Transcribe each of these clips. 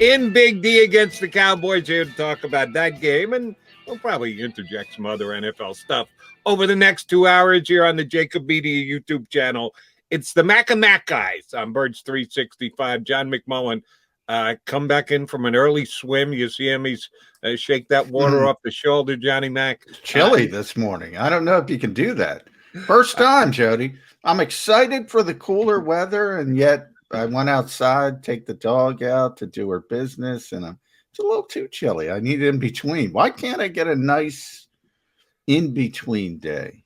in Big D against the Cowboys, here to talk about that game, and we'll probably interject some other NFL stuff over the next 2 hours here on the JAKIB Media YouTube channel. It's the Mac and Mac guys on Birds 365. John McMullen come back in from an early swim. You see him, he's shake that water off the shoulder, Johnny Mac. It's chilly this morning. I don't know if you can do that. First time, Jody. I'm excited for the cooler weather, and yet I went outside, take the dog out to do her business, and it's a little too chilly. I need in between. Why can't I get a nice in between day?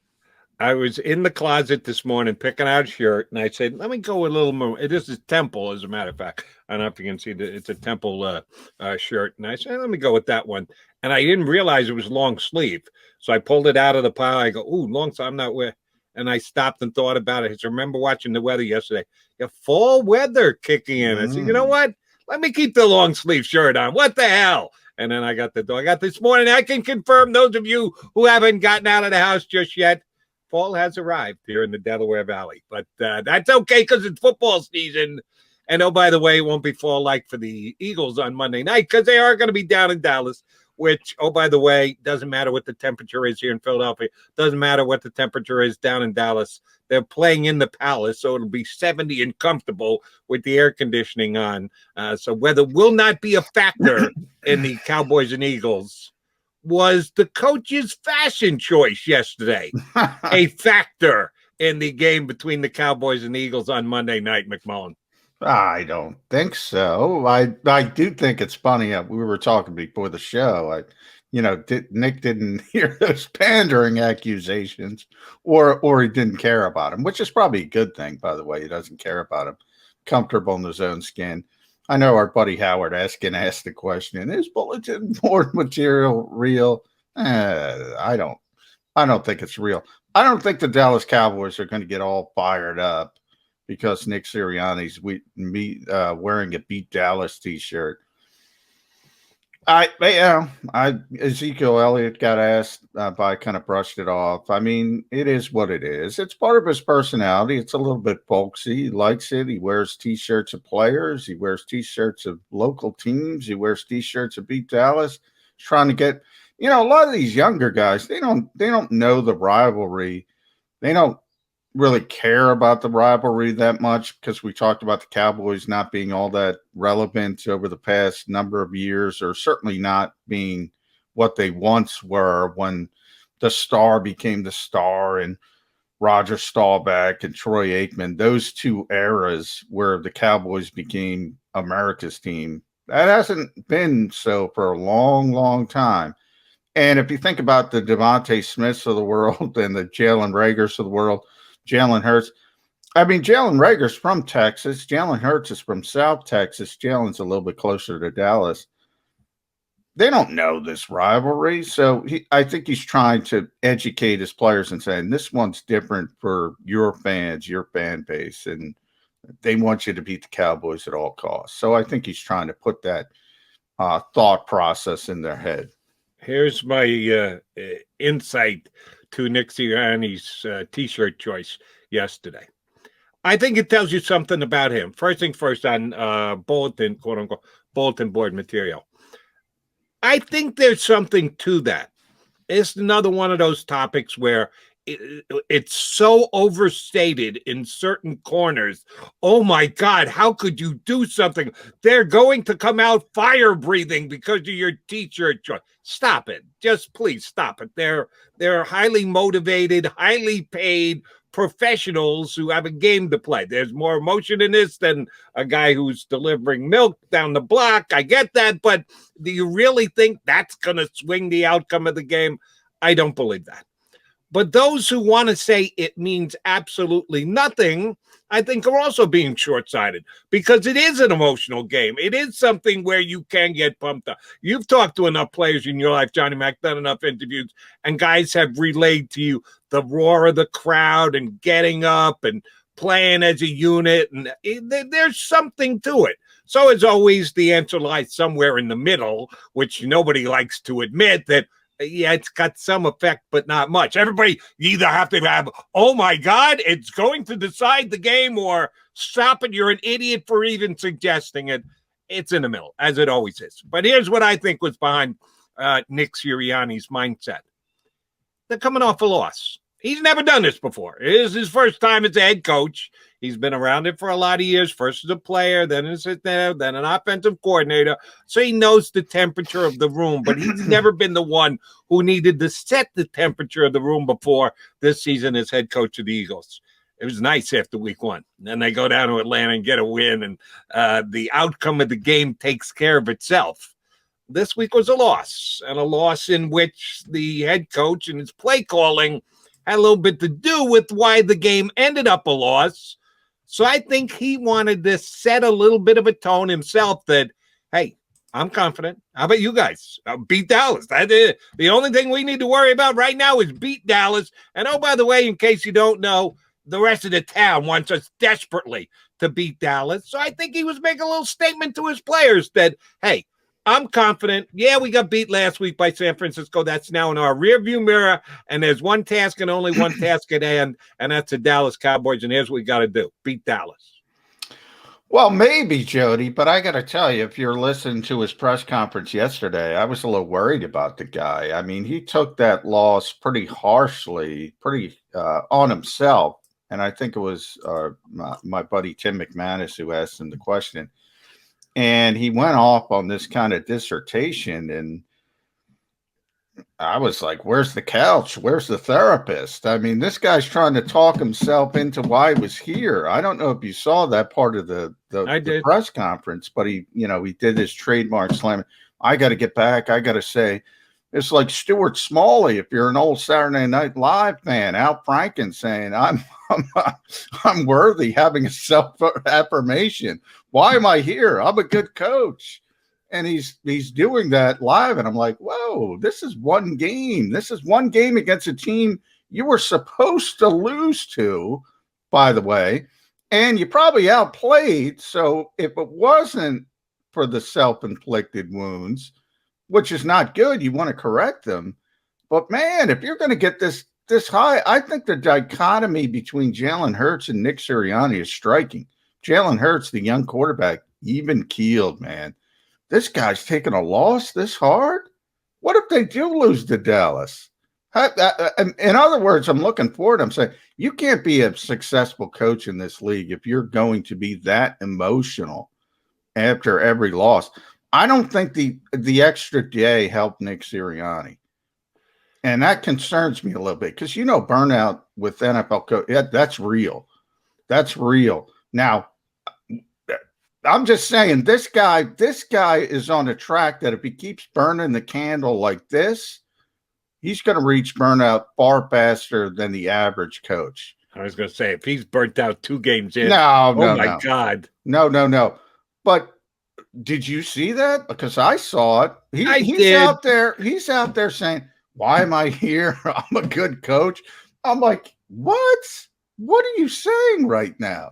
I was in the closet this morning picking out a shirt, and I said, let me go a little more. This is Temple, as a matter of fact. I don't know if you can see that it's a Temple shirt. And I said, let me go with that one. And I didn't realize it was long sleeve. So I pulled it out of the pile. I go, ooh, long sleeve, I'm not wearing. And I stopped and thought about it. I said, remember watching the weather yesterday. Fall weather kicking in. I said, you know what? Let me keep the long sleeve shirt on. What the hell? And then I got the dog out this morning. I can confirm, those of you who haven't gotten out of the house just yet, fall has arrived here in the Delaware Valley. But that's okay because it's football season. And, oh, by the way, it won't be fall-like for the Eagles on Monday night because they are going to be down in Dallas, which, oh, by the way, doesn't matter what the temperature is here in Philadelphia. Doesn't matter what the temperature is down in Dallas. They're playing in the Palace, so it'll be 70 and comfortable with the air conditioning on. So weather will not be a factor in the Cowboys and Eagles. Was the coach's fashion choice yesterday a factor in the game between the Cowboys and the Eagles on Monday night, McMullen? I don't think so. I do think it's funny. We were talking before the show. Nick didn't hear those pandering accusations, or he didn't care about him, which is probably a good thing, by the way. He doesn't care about him. Comfortable in his own skin. I know our buddy Howard asked the question, is bulletin board material real? I don't think it's real. I don't think the Dallas Cowboys are going to get all fired up because Nick Sirianni's wearing a Beat Dallas t-shirt. Ezekiel Elliott got asked, but I kind of brushed it off. I mean, it is what it is. It's part of his personality. It's a little bit folksy. He likes it. He wears T-shirts of players. He wears T-shirts of local teams. He wears T-shirts of Beat Dallas. He's trying to get, a lot of these younger guys, they don't know the rivalry. They don't really care about the rivalry that much because we talked about the Cowboys not being all that relevant over the past number of years, or certainly not being what they once were when the star became the star and Roger Staubach and Troy Aikman, those two eras where the Cowboys became America's team. That hasn't been so for a long, long time. And if you think about the Devontae Smiths of the world and the Jalen Ragers of the world, Jalen Hurts. I mean, Jalen Rager's from Texas. Jalen Hurts is from South Texas. Jalen's a little bit closer to Dallas. They don't know this rivalry. So I think he's trying to educate his players and saying, this one's different for your fans, your fan base, and they want you to beat the Cowboys at all costs. So I think he's trying to put that thought process in their head. Here's my insight to Nick Sirianni's T-shirt choice yesterday. I think it tells you something about him. First thing first, on bulletin, quote-unquote, bulletin board material. I think there's something to that. It's another one of those topics where it's so overstated in certain corners. Oh, my God, how could you do something? They're going to come out fire-breathing because of your T-shirt choice. Stop it. Just please stop it. They're highly motivated, highly paid professionals who have a game to play. There's more emotion in this than a guy who's delivering milk down the block. I get that, but do you really think that's going to swing the outcome of the game? I don't believe that. But those who want to say it means absolutely nothing, I think are also being short-sighted because it is an emotional game. It is something where you can get pumped up. You've talked to enough players in your life, Johnny Mac, done enough interviews, and guys have relayed to you the roar of the crowd and getting up and playing as a unit, and there's something to it. So as always, the answer lies somewhere in the middle, which nobody likes to admit that, yeah, it's got some effect, but not much. Everybody, you either have to have, oh, my God, it's going to decide the game, or stop it, you're an idiot for even suggesting it. It's in the middle, as it always is. But here's what I think was behind Nick Sirianni's mindset. They're coming off a loss. He's never done this before. It is his first time as a head coach. He's been around it for a lot of years, first as a player, then as then an offensive coordinator. So he knows the temperature of the room, but he's never been the one who needed to set the temperature of the room before this season as head coach of the Eagles. It was nice after week 1. Then they go down to Atlanta and get a win, and the outcome of the game takes care of itself. This week was a loss, and a loss in which the head coach and his play calling had a little bit to do with why the game ended up a loss. So I think he wanted to set a little bit of a tone himself that, hey, I'm confident. How about you guys? Beat Dallas. That is the only thing we need to worry about right now is beat Dallas. And oh, by the way, in case you don't know, the rest of the town wants us desperately to beat Dallas. So I think he was making a little statement to his players that, hey, I'm confident. Yeah, we got beat last week by San Francisco. That's now in our rearview mirror. And there's one task and only one task at hand, and that's the Dallas Cowboys. And here's what we got to do. Beat Dallas. Well, maybe, Jody, but I got to tell you, if you're listening to his press conference yesterday, I was a little worried about the guy. I mean, he took that loss pretty harshly, pretty on himself. And I think it was my buddy Tim McManus who asked him the question. And he went off on this kind of dissertation, and I was like, where's the couch? Where's the therapist? I mean, this guy's trying to talk himself into why he was here. I don't know if you saw that part of the press conference, but he did his trademark slam. I got to get back. I got to say, it's like Stuart Smalley, if you're an old Saturday Night Live fan, Al Franken saying, I'm worthy, having a self-affirmation. Why am I here? I'm a good coach. And he's doing that live, and I'm like, whoa, this is one game. This is one game against a team you were supposed to lose to, by the way, and you probably outplayed. So if it wasn't for the self-inflicted wounds, which is not good, you want to correct them. But, man, if you're going to get this high, I think the dichotomy between Jalen Hurts and Nick Sirianni is striking. Jalen Hurts, the young quarterback, even-keeled, man. This guy's taking a loss this hard? What if they do lose to Dallas? In other words, I'm looking forward. I'm saying you can't be a successful coach in this league if you're going to be that emotional after every loss. I don't think the extra day helped Nick Sirianni. And that concerns me a little bit because, burnout with NFL coach, that's real. That's real. Now, I'm just saying this guy is on a track that if he keeps burning the candle like this, he's going to reach burnout far faster than the average coach. I was going to say, if he's burnt out 2 games in, no, God. No. But did you see that? Because I saw it. He's did. out there. He's out there saying, why am I here? I'm a good coach. I'm like, what? What are you saying right now?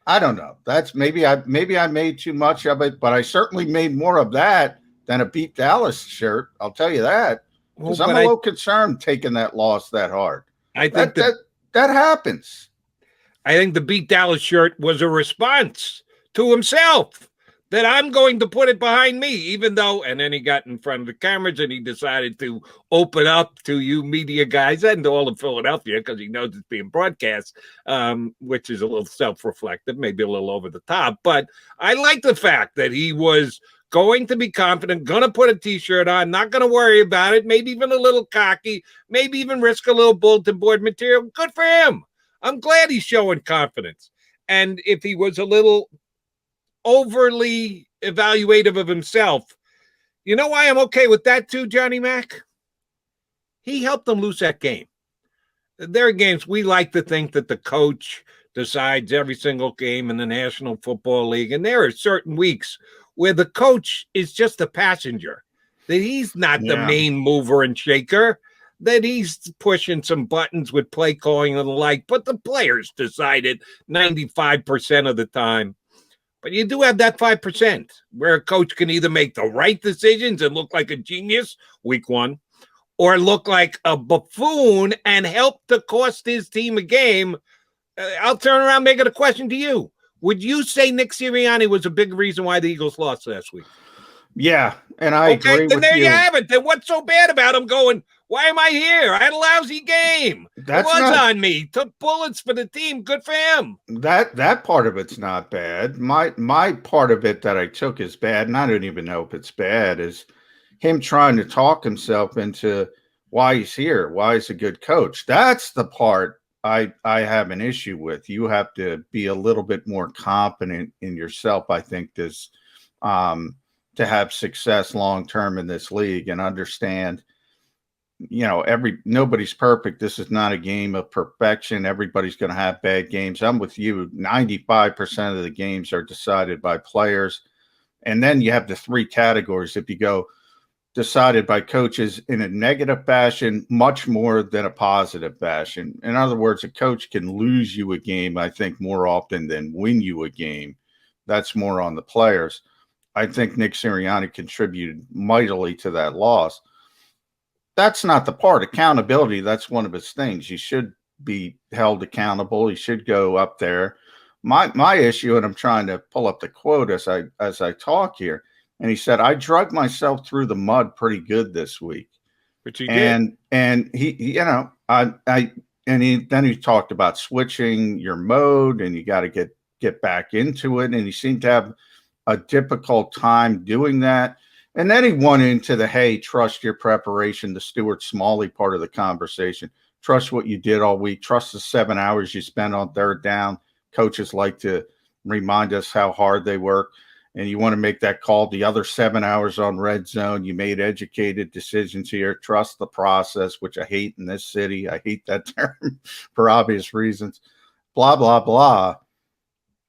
I don't know. That's maybe I made too much of it, but I certainly made more of that than a beat Dallas shirt. I'll tell you that. Because I'm a little concerned taking that loss that hard. I think that happens. I think the beat Dallas shirt was a response to himself. That I'm going to put it behind me, even though, and then he got in front of the cameras and he decided to open up to you media guys and to all of Philadelphia because he knows it's being broadcast, which is a little self-reflective, maybe a little over the top. But I like the fact that he was going to be confident, going to put a T-shirt on, not going to worry about it, maybe even a little cocky, maybe even risk a little bulletin board material. Good for him. I'm glad he's showing confidence. And if he was a little overly evaluative of himself, you know why I'm okay with that too, Johnny Mac? He helped them lose that game. There are games we like to think that the coach decides every single game in the National Football League, and there are certain weeks where the coach is just a passenger, that he's not the main mover and shaker, that he's pushing some buttons with play calling and the like, but the players decide it 95% of the time. But you do have that 5% where a coach can either make the right decisions and look like a genius week 1 or look like a buffoon and help to cost his team a game. I'll turn around, make it a question to you. Would you say Nick Sirianni was a big reason why the Eagles lost last week? Yeah, and I agree then with there you. you have it. Then what's so bad about him going, why am I here? I had a lousy game. That's it was not, on me. Took bullets for the team. Good for him. that part of it's not bad. My part of it that I took is bad, and I don't even know if it's bad, is him trying to talk himself into why he's here, why he's a good coach. That's the part I have an issue with. You have to be a little bit more confident in yourself, I think, to have success long term in this league, and understand, nobody's perfect. This is not a game of perfection. Everybody's going to have bad games. I'm with you. 95% of the games are decided by players. And then you have the three categories. If you go decided by coaches in a negative fashion, much more than a positive fashion. In other words, a coach can lose you a game, I think, more often than win you a game. That's more on the players. I think Nick Sirianni contributed mightily to that loss. That's not the part. Accountability, that's one of his things. You should be held accountable. He should go up there. My issue, and I'm trying to pull up the quote as I talk here, and he said, I drug myself through the mud pretty good this week. Which he did. And he then he talked about switching your mode, and you got to get back into it. And he seemed to have a difficult time doing that. And then he went into the, hey, trust your preparation, the Stuart Smalley part of the conversation. Trust what you did all week. Trust the 7 hours you spent on third down. Coaches like to remind us how hard they work. And you want to make that call the other 7 hours on red zone. You made educated decisions here. Trust the process, which I hate in this city. I hate that term for obvious reasons. Blah, blah, blah.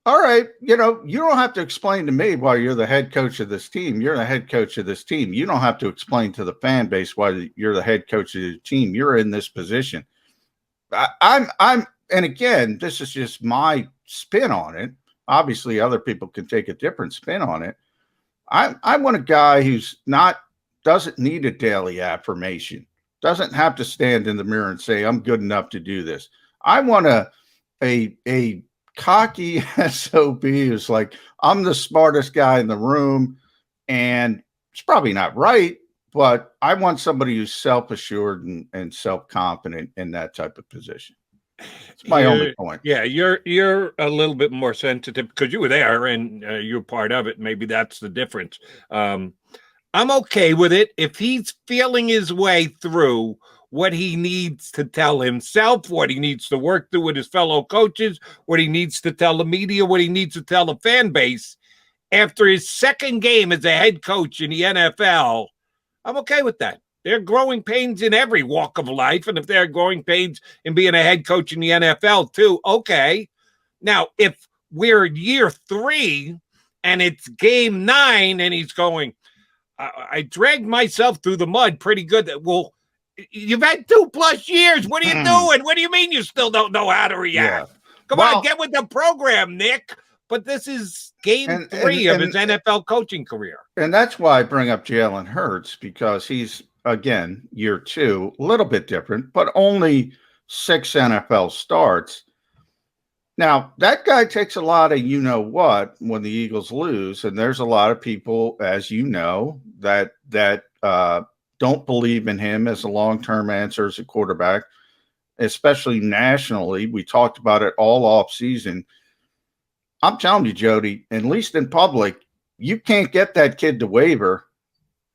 All right, you don't have to explain to me why you're the head coach of this team. You're the head coach of this team. You don't have to explain to the fan base why you're the head coach of the team. You're in this position. I'm, and again, this is just my spin on it. Obviously, other people can take a different spin on it. I want a guy who's doesn't need a daily affirmation, doesn't have to stand in the mirror and say, I'm good enough to do this. I want a cocky SOB who's like, I'm the smartest guy in the room, and it's probably not right, but I want somebody who's self-assured and self-confident in that type of position. It's my only point. Yeah, you're a little bit more sensitive because you were there and you're part of it. Maybe that's the difference. I'm okay with it if he's feeling his way through what he needs to tell himself, what he needs to work through with his fellow coaches, what he needs to tell the media, what he needs to tell the fan base. After his second game as a head coach in the NFL, I'm okay with that. There are growing pains in every walk of life, and if there are growing pains in being a head coach in the NFL too, okay. Now, if we're year 3 and it's game 9 and he's going, I dragged myself through the mud pretty good. Well, you've had 2+ years. What are you doing? What do you mean you still don't know how to react? Yeah. Come on, get with the program, Nick. But this is game 3 of his NFL coaching career. And that's why I bring up Jalen Hurts, because he's, again, year 2, a little bit different, but only 6 NFL starts. Now, that guy takes a lot of you-know-what when the Eagles lose, and there's a lot of people, as you know, that don't believe in him as a long-term answer as a quarterback, especially nationally. We talked about it all offseason. I'm telling you, Jody, at least in public, you can't get that kid to waver.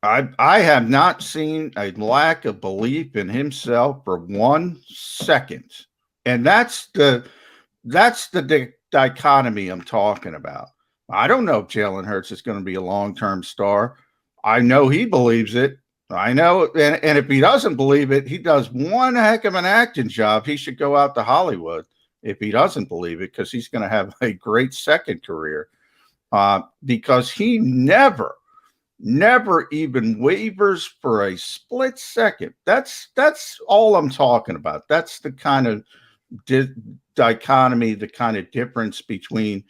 I have not seen a lack of belief in himself for 1 second. And that's the dichotomy I'm talking about. I don't know if Jalen Hurts is going to be a long-term star. I know he believes it. I know. And if he doesn't believe it, he does one heck of an acting job. He should go out to Hollywood if he doesn't believe it, because he's going to have a great second career, because he never even wavers for a split second. That's all I'm talking about. That's the kind of dichotomy, the kind of difference between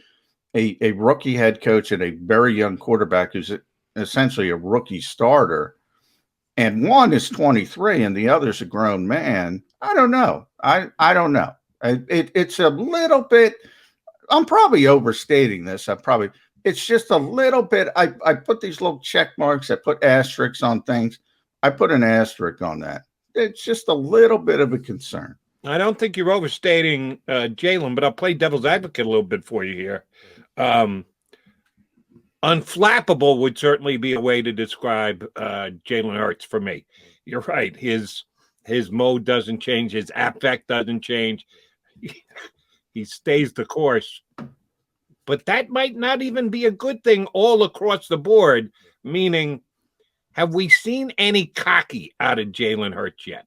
a rookie head coach and a very young quarterback who's essentially a rookie starter. And one is 23 and the other's a grown man. I don't know. I don't know. It's a little bit, I'm probably overstating this. It's just a little bit. I put these little check marks. I put asterisks on things. I put an asterisk on that. It's just a little bit of a concern. I don't think you're overstating Jalen, but I'll play devil's advocate a little bit for you here. Unflappable would certainly be a way to describe Jalen Hurts for me. You're right. His mode doesn't change. His affect doesn't change. He stays the course. But that might not even be a good thing all across the board, meaning, have we seen any cocky out of Jalen Hurts yet?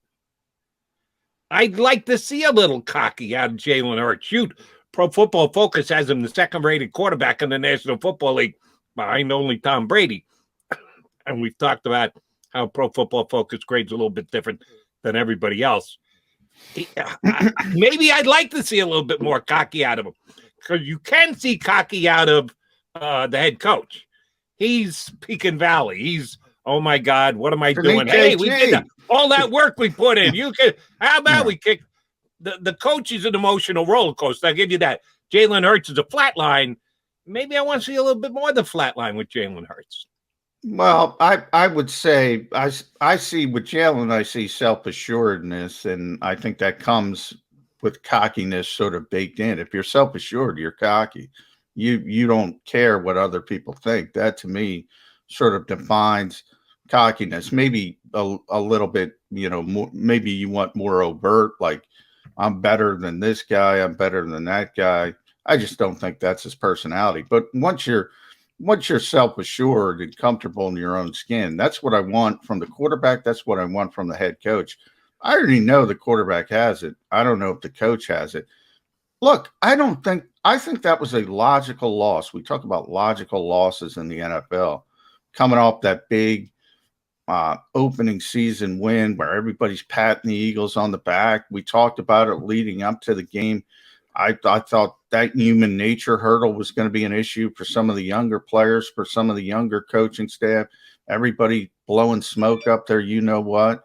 I'd like to see a little cocky out of Jalen Hurts. Shoot, Pro Football Focus has him the second-rated quarterback in the National Football League, behind only Tom Brady. And we've talked about how Pro Football Focus grades a little bit different than everybody else. Maybe I'd like to see a little bit more cocky out of him, because you can see cocky out of the head coach. He's Pecan Valley. He's, oh my God, what am I doing? Hey, we did all that work we put in. How about we kick the coach is an emotional roller coaster. I'll give you that. Jalen Hurts is a flat line. Maybe I want to see a little bit more of the flat line with Jalen Hurts. Well, I would say I see with Jalen, I see self-assuredness, and I think that comes with cockiness sort of baked in. If you're self-assured, you're cocky. You don't care what other people think. That to me sort of defines cockiness. Maybe a little bit, more, maybe you want more overt, like I'm better than this guy, I'm better than that guy. I just don't think that's his personality. But once you're self-assured and comfortable in your own skin, that's what I want from the quarterback. That's what I want from the head coach. I already know the quarterback has it. I don't know if the coach has it. Look, I think that was a logical loss. We talk about logical losses in the NFL, coming off that big opening season win where everybody's patting the Eagles on the back. We talked about it leading up to the game. I thought that human nature hurdle was going to be an issue for some of the younger players, for some of the younger coaching staff, everybody blowing smoke up there, you know what.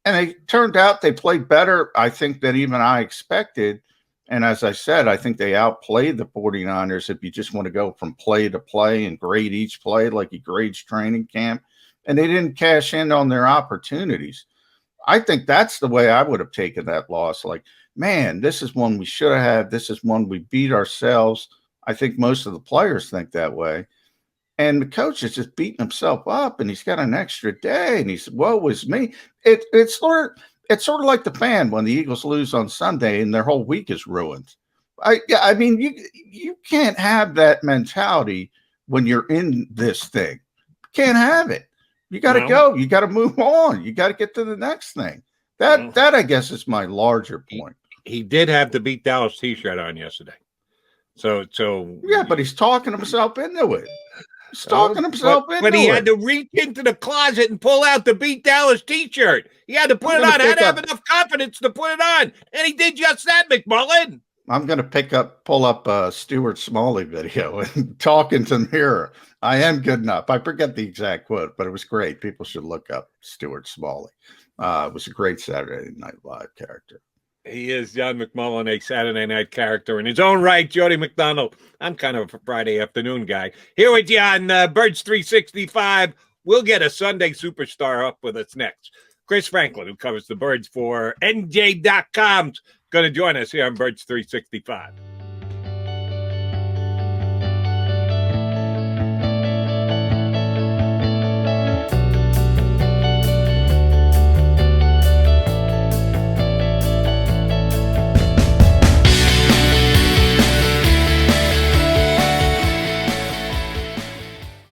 And it turned out they played better, I think, than even I expected. And as I said, I think they outplayed the 49ers if you just want to go from play to play and grade each play like he grades training camp. And they didn't cash in on their opportunities. I think that's the way I would have taken that loss. Like, man, this is one we should have had. This is one we beat ourselves. I think most of the players think that way. And the coach is just beating himself up, and he's got an extra day, and he's, woe is me. It's sort of like the fan when the Eagles lose on Sunday and their whole week is ruined. I mean, you can't have that mentality when you're in this thing. You can't have it. You got to go. You got to move on. You got to get to the next thing. That I guess is my larger point. He did have the Beat Dallas T-shirt on yesterday. So yeah, but he's talking himself into it. He's talking himself into it. But he had to reach into the closet and pull out the Beat Dallas T-shirt. He had to put it on. Had to have enough confidence to put it on, and he did just that, McMullen. I'm going to pull up a Stuart Smalley video and talk into the mirror. I am good enough. I forget the exact quote, but it was great. People should look up Stuart Smalley. It was a great Saturday Night Live character. He is John McMullen, a Saturday night character in his own right. Jody McDonald. I'm kind of a Friday afternoon guy. Here with you on Birds 365. We'll get a Sunday superstar up with us next. Chris Franklin, who covers the Birds for NJ.com, going to join us here on Birds 365.